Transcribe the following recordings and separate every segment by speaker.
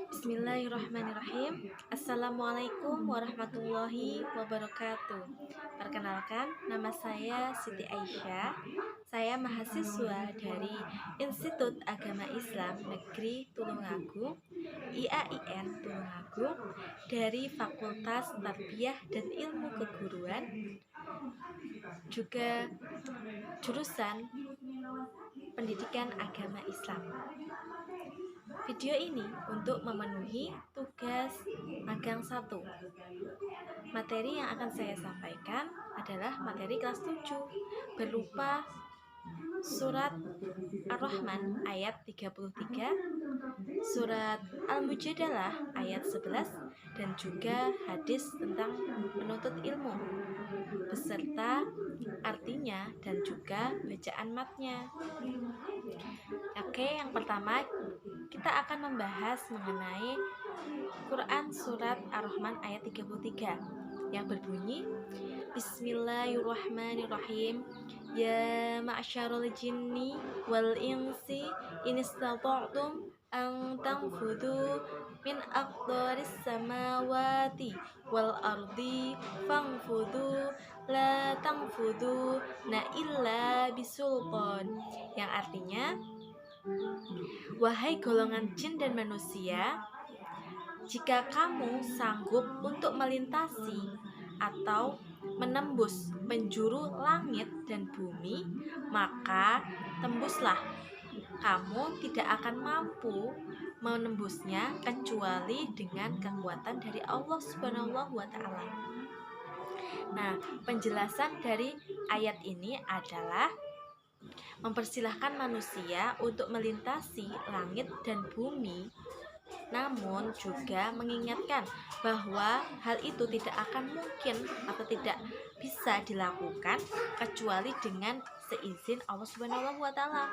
Speaker 1: Bismillahirrahmanirrahim. Assalamualaikum warahmatullahi wabarakatuh. Perkenalkan, nama saya Siti Aisyah. Saya mahasiswa dari Institut Agama Islam Negeri Tulungagung, IAIN Tulungagung, dari Fakultas Tarbiyah dan Ilmu Keguruan, juga jurusan Pendidikan Agama Islam. Video ini untuk memenuhi tugas magang 1. Materi yang akan saya sampaikan adalah materi kelas 7 berupa surat Ar-Rahman ayat 33, surat Al-Mujadalah ayat 11, dan juga hadis tentang menuntut ilmu beserta artinya dan juga bacaan matnya. Oke, yang pertama kita akan membahas mengenai Quran surat Ar-Rahman ayat 33 yang berbunyi Bismillahirrahmanirrahim. Ya ma'syarul jinni wal insi in istata'tum an tanfudu min aqdaris samawati wal ardi fangfudu la tangfudu na illa bisulqan, yang artinya, wahai golongan jin dan manusia, jika kamu sanggup untuk melintasi atau menembus penjuru langit dan bumi, maka tembuslah. Kamu tidak akan mampu menembusnya kecuali dengan kekuatan dari Allah Subhanahu wa Ta'ala. Nah, penjelasan dari ayat ini adalah mempersilahkan manusia untuk melintasi langit dan bumi, namun juga mengingatkan bahwa hal itu tidak akan mungkin atau tidak bisa dilakukan kecuali dengan seizin Allah Subhanahu wa Ta'ala.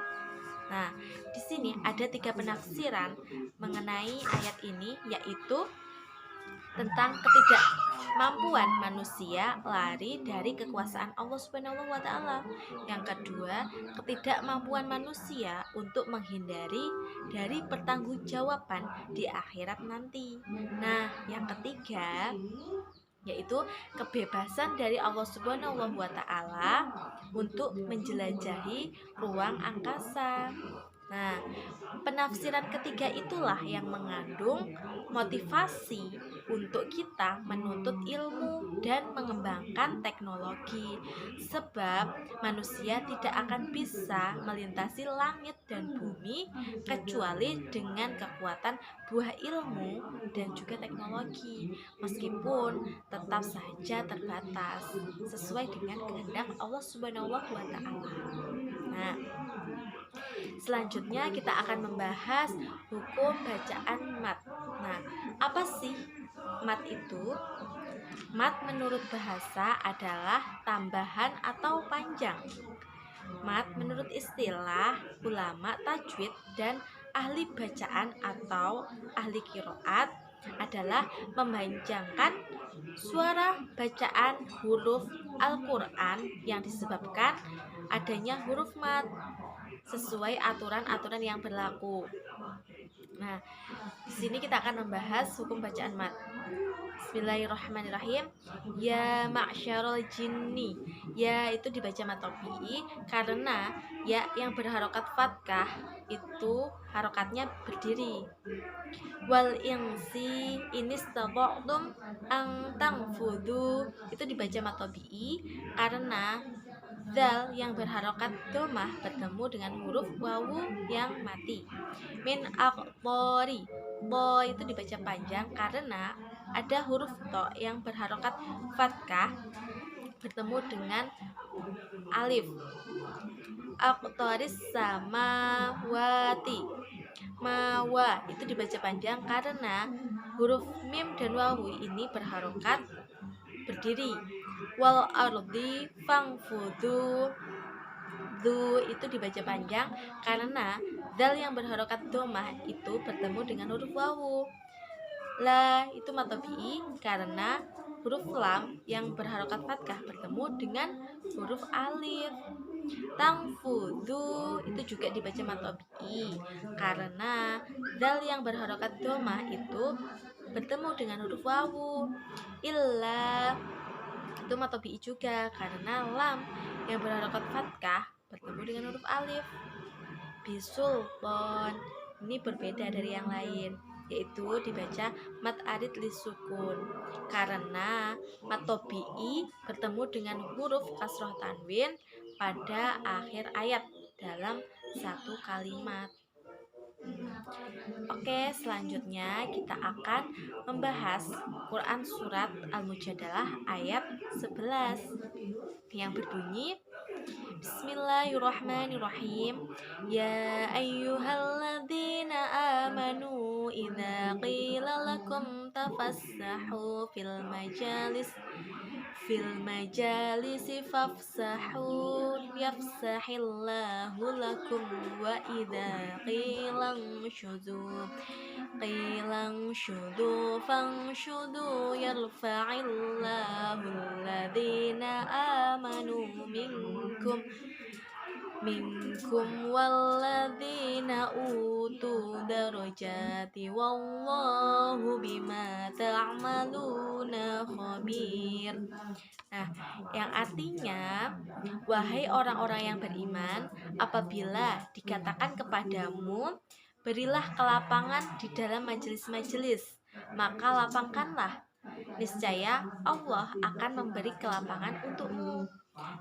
Speaker 1: Nah, di sini ada 3 penafsiran mengenai ayat ini, yaitu tentang ketidakmampuan manusia lari dari kekuasaan Allah Subhanahu wa Ta'ala. Yang kedua, ketidakmampuan manusia untuk menghindari dari pertanggungjawaban di akhirat nanti. Nah, yang ketiga yaitu kebebasan dari Allah Subhanahu wa Ta'ala untuk menjelajahi ruang angkasa. Nah, penafsiran ketiga itulah yang mengandung motivasi untuk kita menuntut ilmu dan mengembangkan teknologi, sebab manusia tidak akan bisa melintasi langit dan bumi kecuali dengan kekuatan buah ilmu dan juga teknologi, meskipun tetap saja terbatas sesuai dengan kehendak Allah Subhanahu wa Ta'ala. Nah, selanjutnya kita akan membahas hukum bacaan mat. Nah, apa sih mat itu? Mat menurut bahasa adalah tambahan atau panjang. Mat menurut istilah ulama tajwid dan ahli bacaan atau ahli qiraat adalah memanjangkan suara bacaan huruf Al-Quran yang disebabkan adanya huruf mat sesuai aturan-aturan yang berlaku. Nah, di sini kita akan membahas hukum bacaan mat. Bismillahirrahmanirrahim. Ya ma'syarul jinni. Ya itu dibaca mat tabii karena ya yang berharokat fathah itu harokatnya berdiri. Wal insi inistata'tum an tanfudu itu dibaca mat tabii karena dal yang berharokat domah bertemu dengan huruf wawu yang mati. Min aqdari, to itu dibaca panjang karena ada huruf to yang berharokat fathah bertemu dengan alif. Aqdaris samawati, mawa itu dibaca panjang karena huruf mim dan wawu ini berharokat berdiri. Wal ardi fangfudu, du itu dibaca panjang karena dal yang berharokat domah itu bertemu dengan huruf wawu. La itu mat tabii karena huruf lam yang berharokat fathah bertemu dengan huruf alif. Tangfudu itu juga dibaca mat tobi'i karena dal yang berharokat domah itu bertemu dengan huruf wawu. Illa itu mat tobi'i juga karena lam yang berharokat fatkah bertemu dengan huruf alif. Bisulton ini berbeda dari yang lain, yaitu dibaca mat arid lisukun karena mat tobi'i bertemu dengan huruf kasroh tanwin pada akhir ayat dalam satu kalimat. Oke, selanjutnya kita akan membahas Quran surat Al-Mujadalah ayat 11 yang berbunyi Bismillahirrahmanirrahim. Ya ayyuhalladzina amanu idza qila lakum tafassahu fil majalisi fafsahu yafsahillahu lakum wa idza qilang syudu fangshudu yarfa'illahu alladhina amanu minkum walladzina utu darajati wallahu bima ta'maluna khabir. Nah, yang artinya, wahai orang-orang yang beriman, apabila dikatakan kepadamu, berilah kelapangan di dalam majelis-majelis, maka lapangkanlah. Niscaya Allah akan memberi kelapangan untukmu.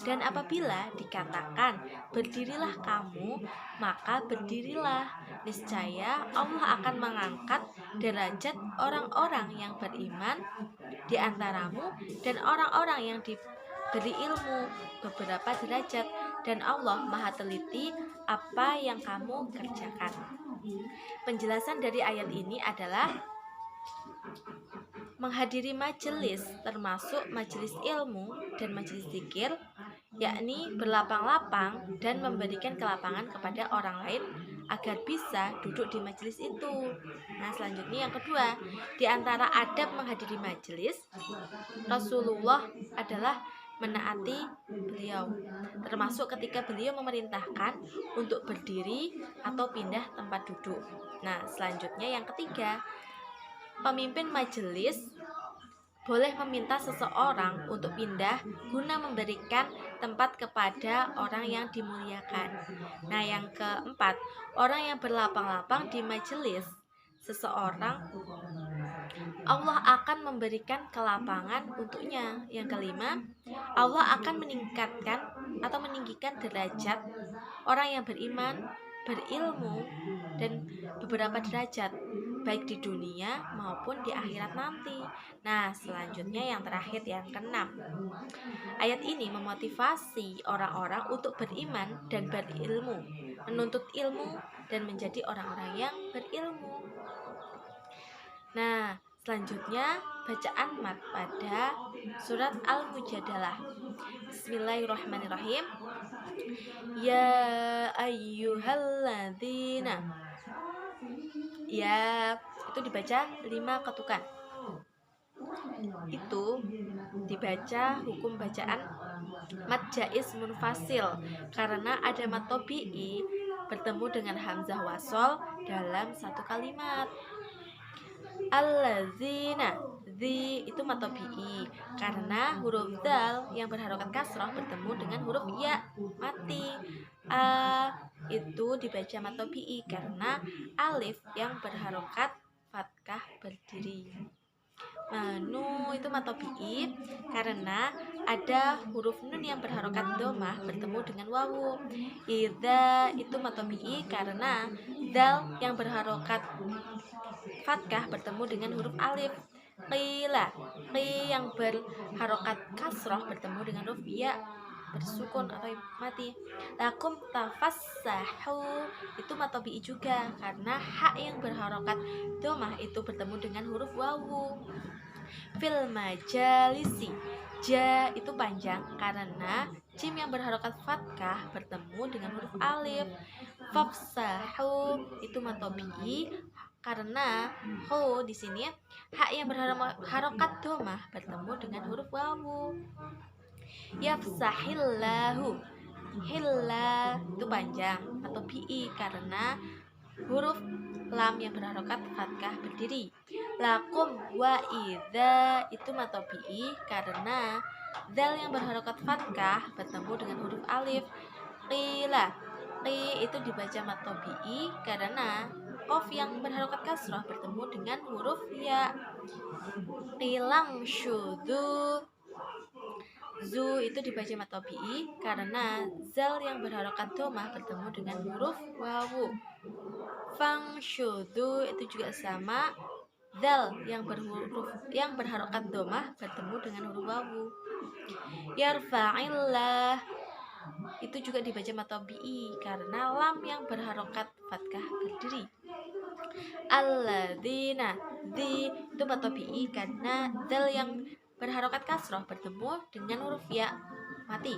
Speaker 1: Dan apabila dikatakan berdirilah kamu, maka berdirilah. Niscaya Allah akan mengangkat derajat orang-orang yang beriman di antaramu dan orang-orang yang diberi ilmu beberapa derajat, dan Allah Maha teliti apa yang kamu kerjakan. Penjelasan dari ayat ini adalah menghadiri majelis, termasuk majelis ilmu dan majelis zikir, yakni berlapang-lapang dan memberikan kelapangan kepada orang lain agar bisa duduk di majelis itu. Nah, selanjutnya yang kedua, di antara adab menghadiri majelis, Rasulullah adalah menaati beliau, termasuk ketika beliau memerintahkan untuk berdiri atau pindah tempat duduk. Nah, selanjutnya yang ketiga, pemimpin majelis boleh meminta seseorang untuk pindah guna memberikan tempat kepada orang yang dimuliakan. Nah, yang keempat, orang yang berlapang-lapang di majelis seseorang, Allah akan memberikan kelapangan untuknya. Yang kelima, Allah akan meningkatkan atau meninggikan derajat orang yang beriman, berilmu, dan beberapa derajat baik di dunia maupun di akhirat nanti. Nah, selanjutnya yang terakhir, yang keenam, ayat ini memotivasi orang-orang untuk beriman dan berilmu, menuntut ilmu dan menjadi orang-orang yang berilmu. Nah, selanjutnya bacaan mat pada surat Al-Mujadalah. Bismillahirrahmanirrahim. Ya ayyuhalladzina. Ya, itu dibaca 5 ketukan. Itu dibaca hukum bacaan mat jaiz munfasil karena ada mat tobi'i bertemu dengan hamzah wasol dalam satu kalimat. Allazina, itu mat tobi'i karena huruf dal yang berharokat kasroh bertemu dengan huruf ya mati. Itu dibaca mat tobi'i karena alif yang berharokat fatkah berdiri. Manu itu mat tobi'i karena ada huruf nun yang berharokat domah bertemu dengan wawu. Idza itu mat tobi'i karena dal yang berharokat fatkah bertemu dengan huruf alif. Qila, yang berharokat kasroh bertemu dengan huruf ya bersukun atau mati. Lakum tafassahu itu mat tobi'i juga karena hak yang berharokat domah itu bertemu dengan huruf wawu. Fil majalisi, ja itu panjang karena jim yang berharokat fatkah bertemu dengan huruf alif. Fafsahu itu mat tobi'i karena hu di sini hak yang berharokat domah bertemu dengan huruf wawu. Yafsahillahu, Hilla itu panjang atau bi karena huruf lam yang berharokat fathah berdiri. Lakum wa idza itu matobi'i karena zal yang berharokat fathah bertemu dengan huruf alif. Qila itu dibaca matobi'i karena qaf yang berharokat kasrah bertemu dengan huruf ya. Qilang syudzu zu itu dibaca matobi'i karena zal yang berharokat domah bertemu dengan huruf wawu. Fang syudu itu juga sama, zal yang berharokat domah bertemu dengan huruf wawu. Yarfa'illah itu juga dibaca matobi'i karena lam yang berharokat fathah berdiri. Alladzina itu matobi'i karena zal yang berharokat kasroh bertemu dengan huruf ya mati.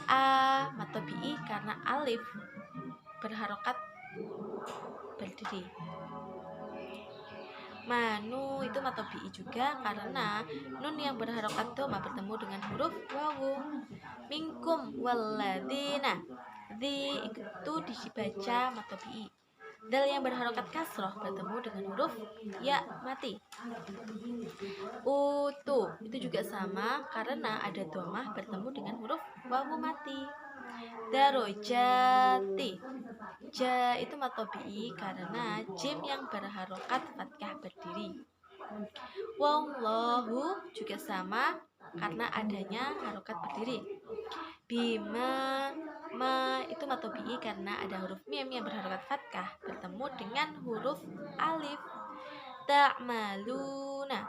Speaker 1: A matobi'i karena alif berharokat berdiri. Manu itu matobi'i juga karena nun yang berharokat doma bertemu dengan huruf wawu. Minkum walladzina itu dibaca matobi'i. Dal yang berharokat kasroh bertemu dengan huruf ya mati. Utu itu juga sama karena ada domah bertemu dengan huruf wawu mati. Darojati ja itu matobi'i karena jim yang berharokat fathah berdiri. Wallahu juga sama karena adanya harokat berdiri. Bima itu matobi'i karena ada huruf mim yang berharokat fathah bertemu dengan huruf alif. Ta'maluna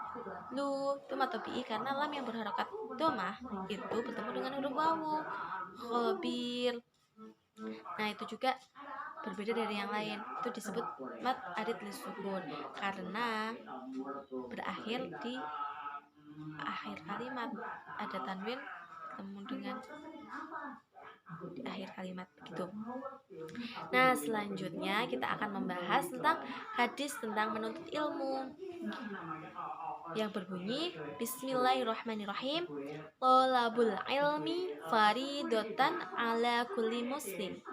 Speaker 1: lu itu matobi'i karena lam yang berharokat domah itu bertemu dengan huruf wawu. Khabir nah itu juga berbeda dari yang lain, itu disebut mat arid lisukun karena berakhir di akhir kalimat, ada tanwin bertemu dengan di akhir kalimat begitu. Nah selanjutnya kita akan membahas tentang hadis tentang menuntut ilmu yang berbunyi Bismillahirrahmanirrahim. Thalabul ilmi faridotan ala kulli muslim.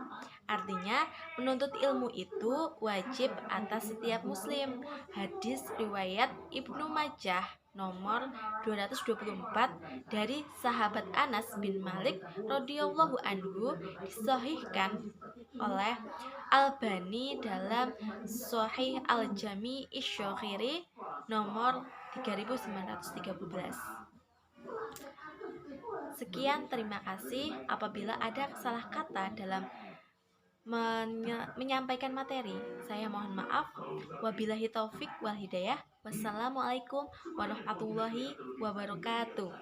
Speaker 1: Artinya menuntut ilmu itu wajib atas setiap muslim. Hadis riwayat Ibnu Majah nomor 224 dari sahabat Anas bin Malik radhiyallahu anhu, disahihkan oleh Albani dalam Sahih Al-Jami' Asy-Syaghiri nomor 3913. Sekian, terima kasih. Apabila ada salah kata dalam menyampaikan materi, saya mohon maaf. Wabillahi taufik wal hidayah. Wassalamualaikum warahmatullahi wabarakatuh.